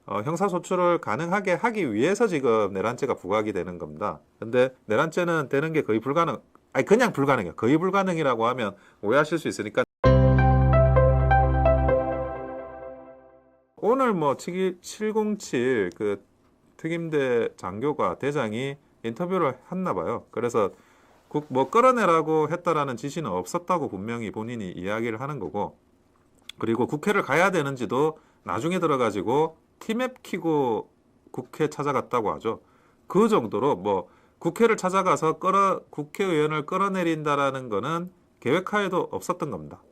형사소출을 가능하게 하기 위해서 지금 내란죄가 부각이 되는 겁니다. 근데 내란죄는 되는 게 거의 불가능, 아니 그냥 불가능해요. 거의 불가능이라고 하면 오해하실 수 있으니까 오늘 뭐 707 그 특임대 장교가 대장이 인터뷰를 했나 봐요. 그래서 뭐 끌어내라고 했다라는 지시는 없었다고 분명히 본인이 이야기를 하는 거고, 그리고 국회를 가야 되는지도 나중에 들어가지고 티맵 키고 국회 찾아갔다고 하죠. 그 정도로 뭐 국회를 찾아가서 국회의원을 끌어내린다라는 거는 계획하에도 없었던 겁니다.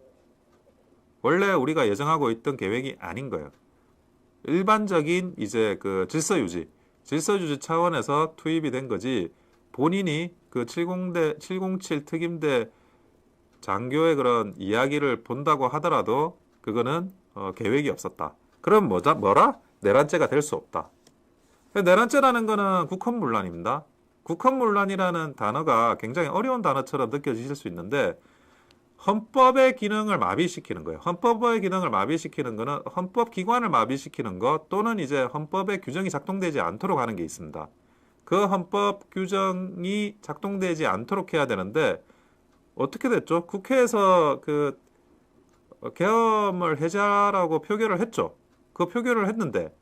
원래 우리가 예정하고 있던 계획이 아닌 거예요. 일반적인 이제 그 질서 유지 차원에서 투입이 된 거지, 본인이 그 707 특임대 장교의 그런 이야기를 본다고 하더라도 그거는 계획이 없었다. 그럼 뭐라? 내란죄가 될 수 없다. 내란죄라는 거는 국헌문란입니다. 국헌문란이라는 단어가 굉장히 어려운 단어처럼 느껴지실 수 있는데, 헌법의 기능을 마비시키는 거예요. 헌법의 기능을 마비시키는 거는 헌법기관을 마비시키는 것, 또는 이제 헌법의 규정이 작동되지 않도록 하는 게 있습니다. 그 헌법 규정이 작동되지 않도록 해야 되는데 어떻게 됐죠? 국회에서 그 계엄을 해제하라고 표결을 했죠. 그 표결을 했는데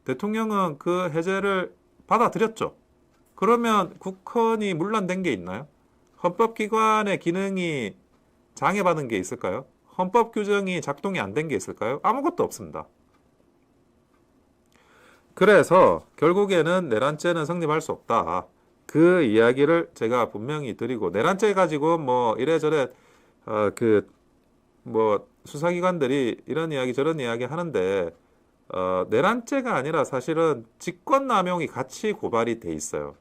대통령은 그 해제를 받아들였죠. 그러면 국헌이 문란된 게 있나요? 헌법기관의 기능이 장애받은 게 있을까요? 헌법 규정이 작동이 안 된 게 있을까요? 아무것도 없습니다. 그래서 결국에는 내란죄는 성립할 수 없다. 그 이야기를 제가 분명히 드리고, 내란죄 가지고 뭐 이래저래 뭐 수사기관들이 이런 이야기 저런 이야기 하는데, 내란죄가 아니라 사실은 직권남용이 같이 고발이 돼 있어요.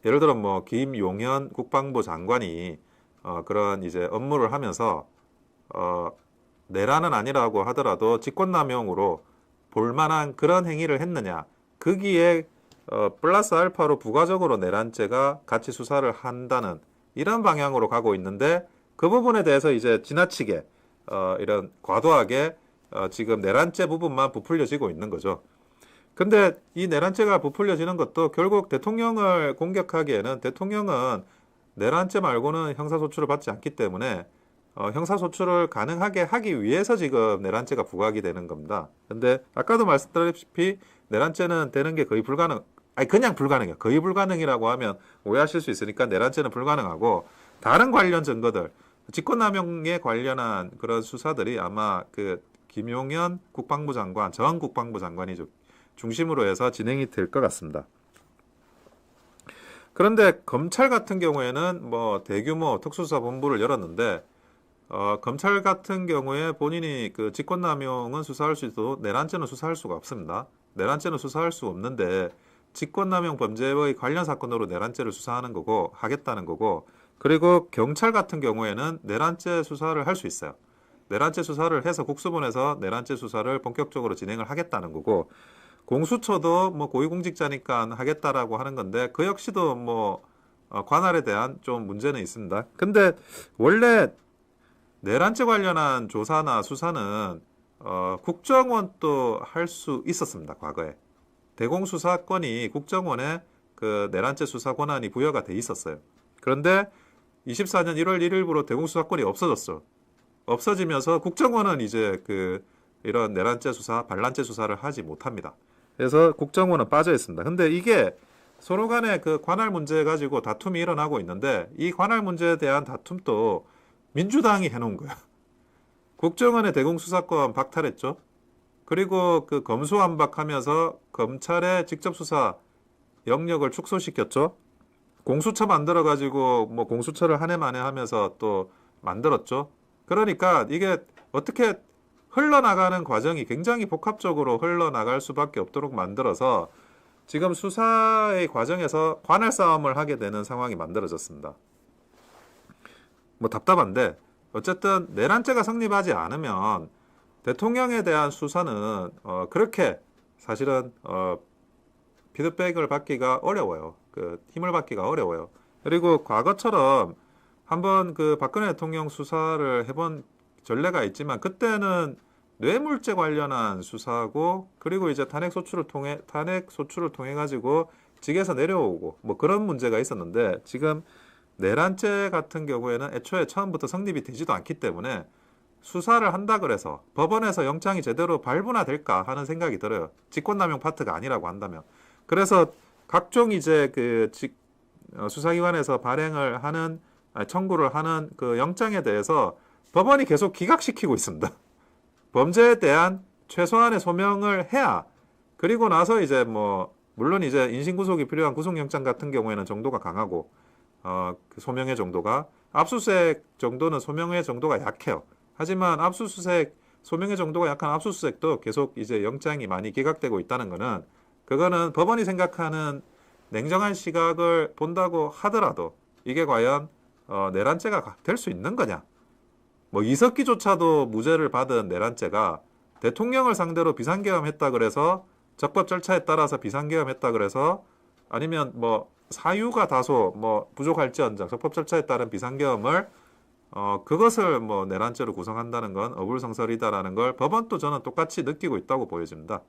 예를 들어 뭐 김용현 국방부 장관이 그런 이제 업무를 하면서 내란은 아니라고 하더라도 직권남용으로 볼만한 그런 행위를 했느냐, 거기에 플러스 알파로 부가적으로 내란죄가 같이 수사를 한다는 이런 방향으로 가고 있는데, 그 부분에 대해서 이제 지나치게 이런 과도하게 지금 내란죄 부분만 부풀려지고 있는 거죠. 근데 이 내란죄가 부풀려지는 것도 결국 대통령을 공격하기에는, 대통령은 내란죄 말고는 형사소출을 받지 않기 때문에 형사소출을 가능하게 하기 위해서 지금 내란죄가 부각이 되는 겁니다. 근데 아까도 말씀드렸다시피 내란죄는 되는 게 거의 불가능, 아니 그냥 불가능해요. 거의 불가능이라고 하면 오해하실 수 있으니까 내란죄는 불가능하고, 다른 관련 증거들, 직권남용에 관련한 그런 수사들이 아마 그 김용현 국방부 장관, 전 국방부 장관이 중심으로 해서 진행이 될 것 같습니다. 그런데 검찰 같은 경우에는 뭐 대규모 특수수사본부를 열었는데, 검찰 같은 경우에 본인이 그 직권남용은 수사할 수 있어도 내란죄는 수사할 수가 없습니다. 내란죄는 수사할 수 없는데 직권남용 범죄의 관련 사건으로 내란죄를 수사하는 거고, 하겠다는 거고, 그리고 경찰 같은 경우에는 내란죄 수사를 할 수 있어요. 내란죄 수사를 해서 국수본에서 내란죄 수사를 본격적으로 진행을 하겠다는 거고, 공수처도 뭐 고위공직자니까 하겠다라고 하는 건데, 그 역시도 뭐 관할에 대한 좀 문제는 있습니다. 근데 원래 내란죄 관련한 조사나 수사는 국정원도 할 수 있었습니다. 과거에 대공수사권이 국정원에 그 내란죄 수사 권한이 부여가 돼 있었어요. 그런데 24년 1월 1일부로 대공수사권이 없어졌어. 없어지면서 국정원은 이제 그 이런 내란죄 수사, 반란죄 수사를 하지 못합니다. 그래서 국정원은 빠져 있습니다. 근데 이게 서로 간에 그 관할 문제 가지고 다툼이 일어나고 있는데, 이 관할 문제에 대한 다툼도 민주당이 해놓은 거야. 국정원의 대공수사권 박탈했죠. 그리고 그 검수완박하면서 검찰의 직접 수사 영역을 축소시켰죠. 공수처 만들어가지고 뭐 공수처를 한 해 만에 하면서 또 만들었죠. 그러니까 이게 어떻게 흘러나가는 과정이 굉장히 복합적으로 흘러나갈 수밖에 없도록 만들어서 지금 수사의 과정에서 관할 싸움을 하게 되는 상황이 만들어졌습니다. 뭐 답답한데, 어쨌든 내란죄가 성립하지 않으면 대통령에 대한 수사는 그렇게 사실은 피드백을 받기가 어려워요. 그 힘을 받기가 어려워요. 그리고 과거처럼 한번 그 박근혜 대통령 수사를 해본 전례가 있지만, 그때는 뇌물죄 관련한 수사고 그리고 이제 탄핵 소추를 통해 가지고 직에서 내려오고 뭐 그런 문제가 있었는데 지금 내란죄 같은 경우에는 애초에 처음부터 성립이 되지도 않기 때문에 수사를 한다 그래서 법원에서 영장이 제대로 발부나 될까 하는 생각이 들어요. 직권남용 파트가 아니라고 한다면. 그래서 각종 이제 수사기관에서 발행을 하는 청구를 하는 그 영장에 대해서 법원이 계속 기각시키고 있습니다. 범죄에 대한 최소한의 소명을 해야 그리고 나서 이제 뭐 물론 이제 인신구속이 필요한 구속영장 같은 경우에는 정도가 강하고 그 소명의 정도가 압수수색 정도는 소명의 정도가 약해요. 하지만 소명의 정도가 약한 압수수색도 계속 이제 영장이 많이 기각되고 있다는 거는 그거는 법원이 생각하는 냉정한 시각을 본다고 하더라도 이게 과연 내란죄가 될 수 있는 거냐? 뭐 이석기조차도 무죄를 받은 내란죄가 대통령을 상대로 비상계엄했다 그래서 적법 절차에 따라서 비상계엄했다 그래서 아니면 뭐 사유가 다소 뭐 부족할지언정 적법 절차에 따른 비상계엄을 그것을 뭐 내란죄로 구성한다는 건 어불성설이다라는 걸 법원도 저는 똑같이 느끼고 있다고 보여집니다.